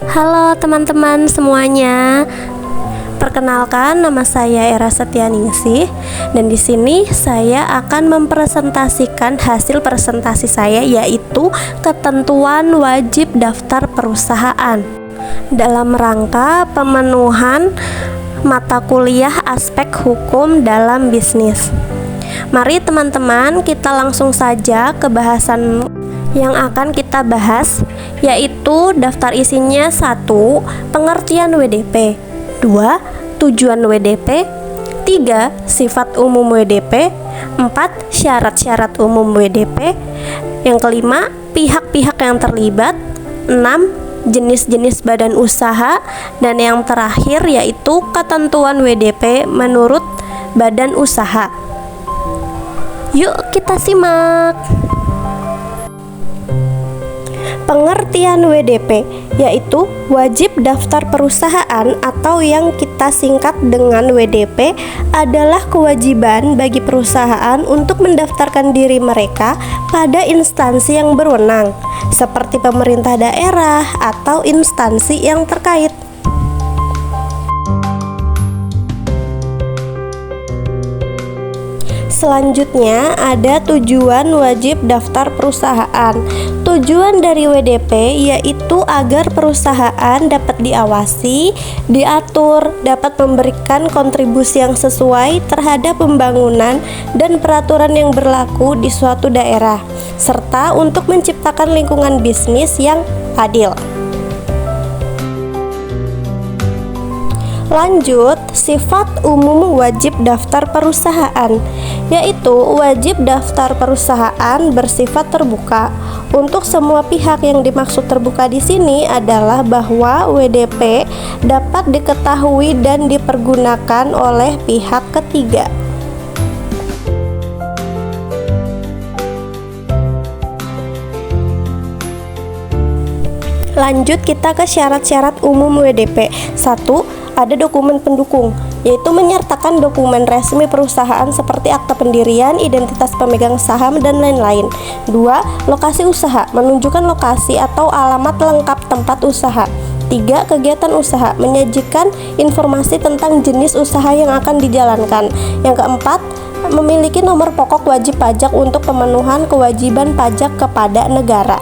Halo teman-teman semuanya. Perkenalkan, nama saya Era Setianingsih dan di sini saya akan mempresentasikan hasil presentasi saya, yaitu ketentuan wajib daftar perusahaan dalam rangka pemenuhan mata kuliah aspek hukum dalam bisnis. Mari teman-teman, kita langsung saja ke bahasan yang akan kita bahas, yaitu daftar isinya: 1. Pengertian WDP, 2. Tujuan WDP, 3. Sifat umum WDP, 4. Syarat-syarat umum WDP, yang kelima, pihak-pihak yang terlibat, 6. Jenis-jenis badan usaha, dan yang terakhir yaitu ketentuan WDP menurut badan usaha. Yuk kita simak. Pengertian WDP yaitu wajib daftar perusahaan atau yang kita singkat dengan WDP adalah kewajiban bagi perusahaan untuk mendaftarkan diri mereka pada instansi yang berwenang seperti pemerintah daerah atau instansi yang terkait. Selanjutnya ada tujuan wajib daftar perusahaan. Tujuan dari WDP yaitu agar perusahaan dapat diawasi, diatur, dapat memberikan kontribusi yang sesuai terhadap pembangunan dan peraturan yang berlaku di suatu daerah, serta untuk menciptakan lingkungan bisnis yang adil. Lanjut, sifat umum wajib daftar perusahaan, yaitu wajib daftar perusahaan bersifat terbuka. Untuk semua pihak yang dimaksud terbuka di sini adalah bahwa WDP dapat diketahui dan dipergunakan oleh pihak ketiga. Lanjut kita ke syarat-syarat umum WDP. 1. Ada dokumen pendukung, yaitu menyertakan dokumen resmi perusahaan seperti akta pendirian, identitas pemegang saham, dan lain-lain. 2. Lokasi usaha, menunjukkan lokasi atau alamat lengkap tempat usaha. 3. Kegiatan usaha, menyajikan informasi tentang jenis usaha yang akan dijalankan. Yang keempat, memiliki nomor pokok wajib pajak untuk pemenuhan kewajiban pajak kepada negara.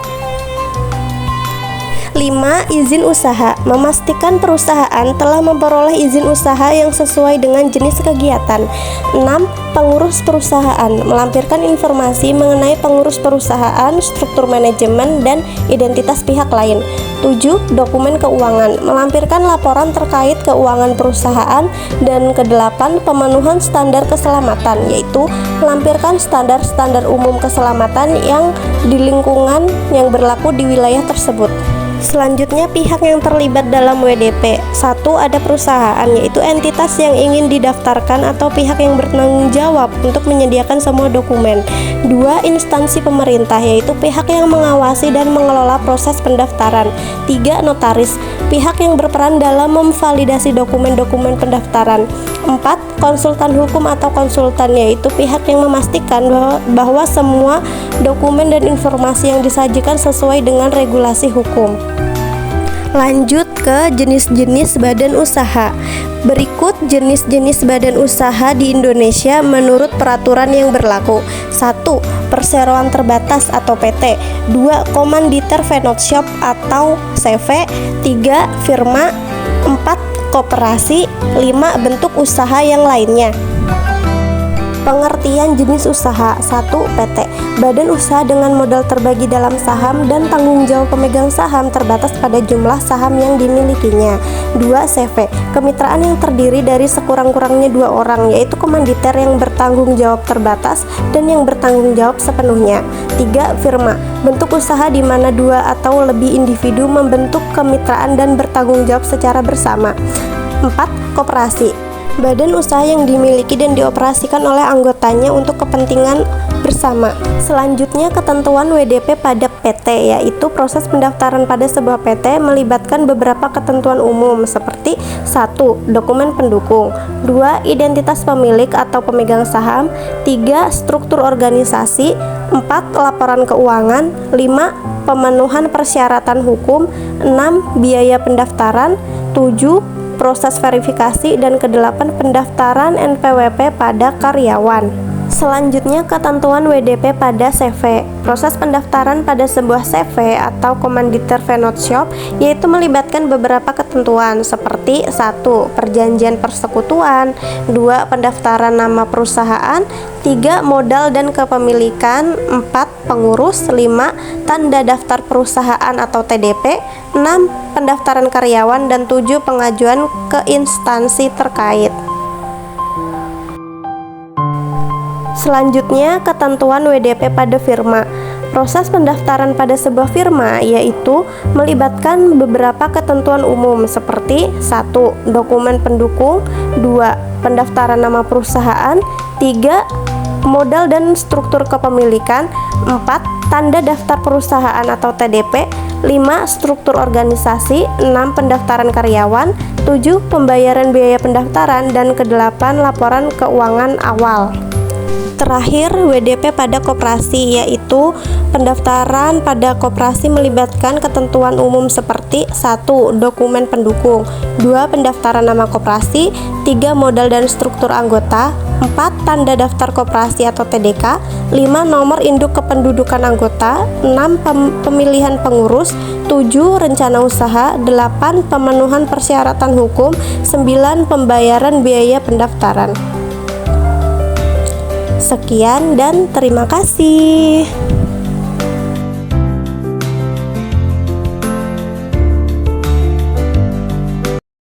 5. Izin usaha, memastikan perusahaan telah memperoleh izin usaha yang sesuai dengan jenis kegiatan. 6. Pengurus perusahaan, melampirkan informasi mengenai pengurus perusahaan, struktur manajemen, dan identitas pihak lain. 7. Dokumen keuangan, melampirkan laporan terkait keuangan perusahaan. Dan ke-8, pemenuhan standar keselamatan, yaitu melampirkan standar-standar umum keselamatan yang di lingkungan yang berlaku di wilayah tersebut. Selanjutnya, pihak yang terlibat dalam WDP. 1. Ada perusahaan, yaitu entitas yang ingin didaftarkan atau pihak yang bertanggung jawab untuk menyediakan semua dokumen. 2. Instansi pemerintah, yaitu pihak yang mengawasi dan mengelola proses pendaftaran. 3. Notaris, pihak yang berperan dalam memvalidasi dokumen-dokumen pendaftaran. 4. Konsultan hukum atau konsultan, yaitu pihak yang memastikan bahwa semua dokumen dan informasi yang disajikan sesuai dengan regulasi hukum. Lanjut ke jenis-jenis badan usaha. Berikut jenis-jenis badan usaha di Indonesia menurut peraturan yang berlaku. 1. Perseroan terbatas atau PT. 2. Komanditer Venot Shop atau CV. 3. Firma. 4. Koperasi. 5. Bentuk usaha yang lainnya. Pengertian jenis usaha. 1. PT, badan usaha dengan modal terbagi dalam saham dan tanggung jawab pemegang saham terbatas pada jumlah saham yang dimilikinya. 2. CV, kemitraan yang terdiri dari sekurang-kurangnya 2 orang, yaitu komanditer yang bertanggung jawab terbatas dan yang bertanggung jawab sepenuhnya. 3. Firma, bentuk usaha di mana 2 atau lebih individu membentuk kemitraan dan bertanggung jawab secara bersama. 4. Koperasi, badan usaha yang dimiliki dan dioperasikan oleh anggotanya untuk kepentingan bersama. Selanjutnya, ketentuan WDP pada PT, yaitu proses pendaftaran pada sebuah PT melibatkan beberapa ketentuan umum seperti 1. Dokumen pendukung, 2. Identitas pemilik atau pemegang saham, 3. Struktur organisasi, 4. Laporan keuangan, 5. Pemenuhan persyaratan hukum, 6. Biaya pendaftaran, 7. Proses verifikasi, dan ke-8 pendaftaran NPWP pada karyawan. Selanjutnya, ketentuan WDP pada CV. Proses pendaftaran pada sebuah CV atau Komanditer Vennote Shop yaitu melibatkan beberapa ketentuan seperti 1. Perjanjian persekutuan, 2. Pendaftaran nama perusahaan, 3. Modal dan kepemilikan, 4. Pengurus, 5. Tanda daftar perusahaan atau TDP, 6. Pendaftaran karyawan, dan 7. Pengajuan ke instansi terkait. Selanjutnya, ketentuan WDP pada firma. Proses pendaftaran pada sebuah firma yaitu melibatkan beberapa ketentuan umum seperti 1. Dokumen pendukung, 2. Pendaftaran nama perusahaan, 3. Modal dan struktur kepemilikan, 4. Tanda daftar perusahaan atau TDP, 5. Struktur organisasi, 6. Pendaftaran karyawan, 7. Pembayaran biaya pendaftaran, dan ke-8 laporan keuangan awal. Terakhir, WDP pada koperasi, yaitu pendaftaran pada koperasi melibatkan ketentuan umum seperti 1. Dokumen pendukung, 2. Pendaftaran nama koperasi, 3. Modal dan struktur anggota, 4. Tanda daftar koperasi atau TDK, 5. Nomor induk kependudukan anggota, 6. Pemilihan pengurus, 7. Rencana usaha, 8. Pemenuhan persyaratan hukum, 9. Pembayaran biaya pendaftaran. Sekian dan terima kasih.